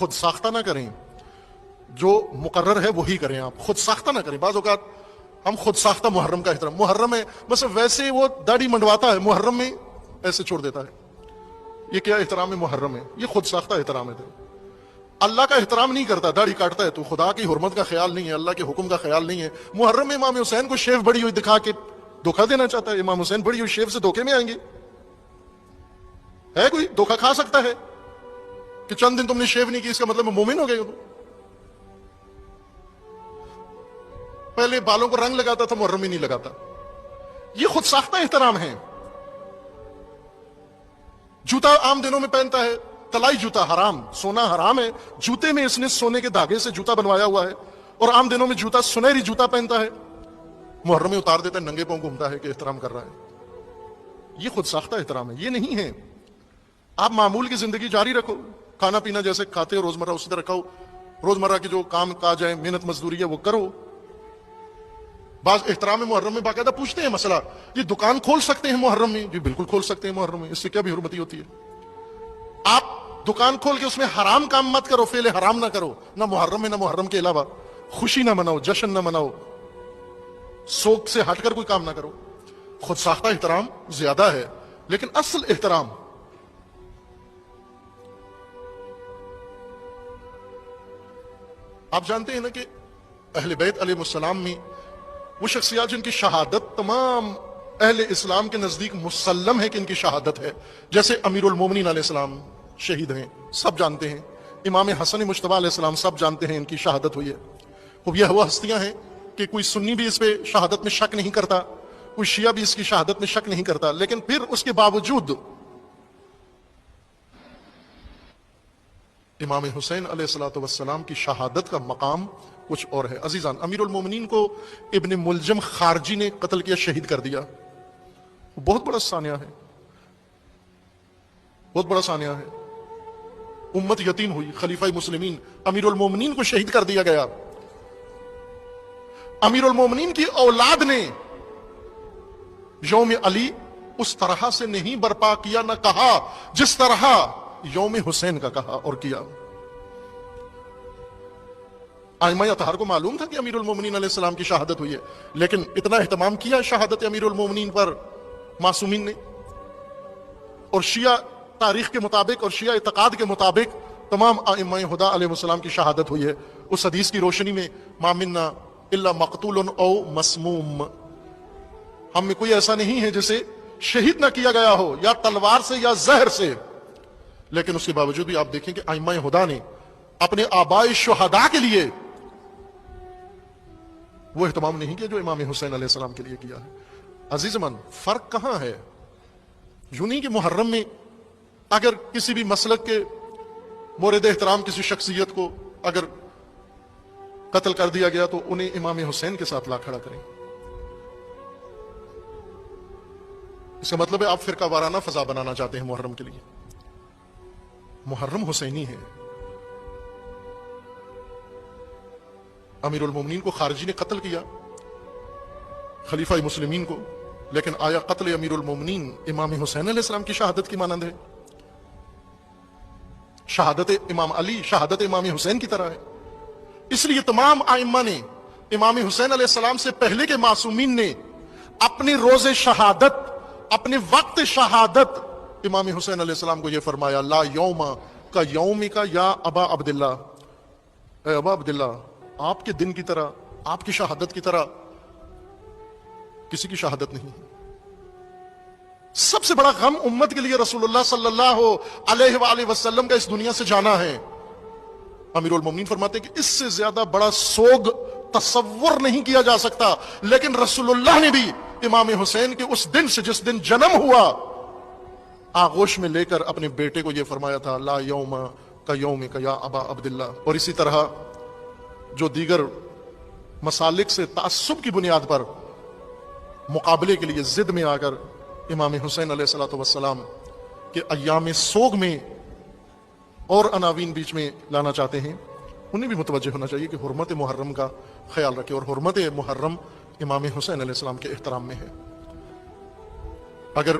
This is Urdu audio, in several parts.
خود ساختہ نہ کریں، جو مقرر ہے وہی کریں، آپ خود ساختہ نہ کریں۔ بعض اوقات ہم خود ساختہ محرم کا احترام، محرم ہے بس ویسے وہ داڑھی منڈواتا ہے، محرم میں ایسے چھوڑ دیتا ہے، یہ کیا احترام محرم ہے؟ یہ خود ساختہ احترام ہے۔ اللہ کا احترام نہیں کرتا، داڑھی کاٹتا ہے تو خدا کی حرمت کا خیال نہیں ہے، اللہ کے حکم کا خیال نہیں ہے۔ محرم میں امام حسین کو شیو بڑی ہوئی دکھا کے دھوکہ دینا چاہتا ہے، امام حسین بڑی ہوئی شیو سے دھوکے میں آئیں گے؟ ہے کوئی دھوکہ کھا سکتا ہے کہ چند دن تم نے شیو نہیں کی اس کا مطلب مومن ہو گئے ہو؟ پہلے بالوں کو رنگ لگاتا تھا، محرم میں نہیں لگاتا، یہ خود ساختہ احترام ہے۔ جوتا عام دنوں میں پہنتا ہے، تلائی جوتا حرام، سونا حرام ہے، جوتے میں اس نے سونے کے دھاگے سے جوتا بنوایا ہوا ہے، اور عام دنوں میں جوتا سنہری جوتا پہنتا ہے، محرم میں اتار دیتا ہے، ننگے پاؤں گھومتا ہے کہ احترام کر رہا ہے۔ یہ خود ساختہ احترام ہے، یہ نہیں ہے۔ آپ معمول کی زندگی جاری رکھو، کھانا پینا جیسے کھاتے ہو روزمرہ اسی طرح کھاؤ، روزمرہ کی جو کام کاج ہے، محنت مزدوری ہے وہ کرو۔ بعض احترام محرم میں باقاعدہ پوچھتے ہیں مسئلہ، یہ دکان کھول سکتے ہیں محرم میں؟ جی بالکل کھول سکتے ہیں محرم میں، اس سے کیا بھی حرمتی ہوتی ہے؟ آپ دکان کھول کے اس میں حرام کام مت کرو، فعل حرام نہ کرو، نہ محرم میں نہ محرم کے علاوہ، خوشی نہ مناؤ، جشن نہ مناؤ، سوگ سے ہٹ کر کوئی کام نہ کرو۔ خود ساختہ احترام زیادہ ہے، لیکن اصل احترام آپ جانتے ہیں نا کہ اہل بیت علیہ السلام میں وہ شخصیات جن کی شہادت تمام اہل اسلام کے نزدیک مسلم ہے کہ ان کی شہادت ہے، جیسے امیر المومنین علیہ السلام شہید ہیں، سب جانتے ہیں، امام حسن مجتبی علیہ السلام سب جانتے ہیں ان کی شہادت ہوئی ہے۔ اب یہ وہ ہستیاں ہیں کہ کوئی سنی بھی اس پہ شہادت میں شک نہیں کرتا، کوئی شیعہ بھی اس کی شہادت میں شک نہیں کرتا، لیکن پھر اس کے باوجود امام حسین علیہ السلام کی شہادت کا مقام کچھ اور ہے۔ عزیزان، امیر المومنین کو ابن ملجم خارجی نے قتل کیا، شہید کر دیا، بہت بڑا سانحہ ہے، بہت بڑا سانحہ ہے۔ امت یتیم ہوئی، خلیفہ مسلمین امیر المومنین کو شہید کر دیا گیا۔ امیر المومنین کی اولاد نے یوم علی اس طرح سے نہیں برپا کیا، نہ کہا جس طرح یوم حسین کا کہا اور کیا۔ ائمہ اطہار کو معلوم تھا کہ امیر المومنین علیہ السلام کی شہادت ہوئی ہے، لیکن اتنا اہتمام کیا شہادت امیر المومنین پر معصومین نے۔ اور شیعہ تاریخ کے مطابق اور شیعہ اعتقاد کے مطابق تمام ائمہ ہدی علیہ السلام کی شہادت ہوئی ہے۔ اس حدیث کی روشنی میں ما منا الا مقتول او مسموم، ہم میں کوئی ایسا نہیں ہے جسے شہید نہ کیا گیا ہو، یا تلوار سے یا زہر سے۔ لیکن اس کے باوجود بھی آپ دیکھیں کہ ائمہ ہدی نے اپنے آباء شہداء کے لیے وہ اہتمام نہیں کیا جو امام حسین علیہ السلام کے لیے کیا ہے۔ عزیز من، فرق کہاں ہے؟ یوں نہیں کہ محرم میں اگر کسی بھی مسلک کے مورد احترام کسی شخصیت کو اگر قتل کر دیا گیا تو انہیں امام حسین کے ساتھ لا کھڑا کریں۔ اس کا مطلب ہے آپ فرقہ وارانہ فضا بنانا چاہتے ہیں محرم کے لیے۔ محرم حسینی ہے۔ امیر المومنین کو خارجی نے قتل کیا، خلیفہ مسلمین کو، لیکن آیا قتل امیر المومنین امام حسین علیہ السلام کی شہادت کی مانند ہے؟ شہادت امام علی شہادت امام حسین کی طرح ہے۔ اس لیے تمام ائمہ نے، امام حسین علیہ السلام سے پہلے کے معصومین نے اپنے روز شہادت، اپنے وقت شہادت امام حسین علیہ السلام کو یہ فرمایا، لا یوم کا یوم کا یا ابا عبداللہ، اے ابا عبداللہ، آپ کے دن کی طرح، آپ کی شہادت کی طرح کسی کی شہادت نہیں۔ سب سے بڑا غم امت کے لیے رسول اللہ صلی اللہ علیہ وآلہ وسلم کا اس دنیا سے جانا ہے۔ امیر المومنین فرماتے ہیں کہ اس سے زیادہ بڑا سوگ تصور نہیں کیا جا سکتا، لیکن رسول اللہ نے بھی امام حسین کے اس دن سے، جس دن جنم ہوا، آغوش میں لے کر اپنے بیٹے کو یہ فرمایا تھا، لا یوم کا یوم کا یا ابا عبداللہ۔ اور اسی طرح جو دیگر مسالک سے تعصب کی بنیاد پر مقابلے کے لیے ضد میں آ کر امام حسین علیہ السلام کے ایام سوگ میں اور عناوین بیچ میں لانا چاہتے ہیں، انہیں بھی متوجہ ہونا چاہیے کہ حرمت محرم کا خیال رکھے، اور حرمت محرم امام حسین علیہ السلام کے احترام میں ہے۔ اگر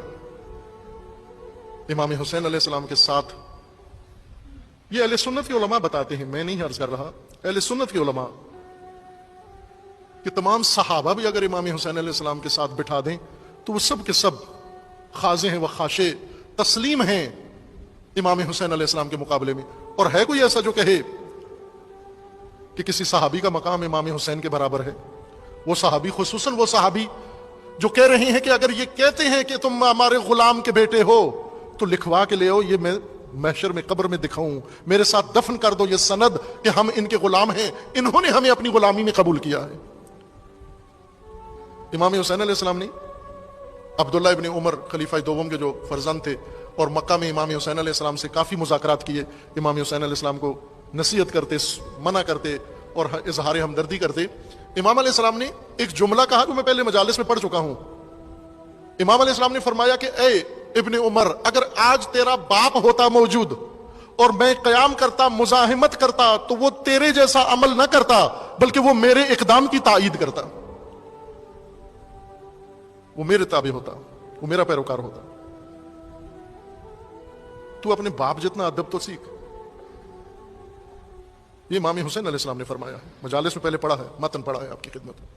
امام حسین علیہ السلام کے ساتھ یہ اہل سنت کے علماء بتاتے ہیں، میں نہیں عرض کر رہا، اہل سنت کے علماء کہ تمام صحابہ بھی اگر امام حسین علیہ السلام کے ساتھ بٹھا دیں تو وہ سب کے سب خاضع ہیں و خاشع تسلیم ہیں امام حسین علیہ السلام کے مقابلے میں. اور ہے کوئی ایسا جو کہے کہ کسی صحابی کا مقام امام حسین کے برابر ہے؟ وہ صحابی، خصوصاً وہ صحابی جو کہہ رہے ہیں کہ اگر یہ کہتے ہیں کہ تم ہمارے غلام کے بیٹے ہو تو لکھوا کے لے آؤ، یہ میں محشر میں قبر میں دکھاؤں، میرے ساتھ دفن کر دو یہ سند کہ ہم ان کے غلام ہیں، انہوں نے ہمیں اپنی غلامی میں قبول کیا ہے. امام حسین علیہ السلام نے عبداللہ ابن عمر خلیفہ دوم کے جو فرزند تھے اور مکہ میں امام حسین علیہ السلام سے کافی مذاکرات کیے، امام حسین علیہ السلام کو نصیحت کرتے، منع کرتے اور اظہار ہمدردی کرتے. امام علیہ السلام نے ایک جملہ کہا جو میں پہلے مجالس میں پڑھ چکا ہوں. امام علیہ السلام نے فرمایا کہ اے ابن عمر، اگر آج تیرا باپ ہوتا موجود اور میں قیام کرتا، مزاحمت کرتا، تو وہ تیرے جیسا عمل نہ کرتا بلکہ وہ میرے اقدام کی تائید کرتا، وہ میرے تابع ہوتا، وہ میرا پیروکار ہوتا. تو اپنے باپ جتنا ادب تو سیکھ. یہ امام حسین علیہ السلام نے فرمایا ہے، مجالس میں پہلے پڑھا ہے، متن پڑھا ہے آپ کی خدمت میں.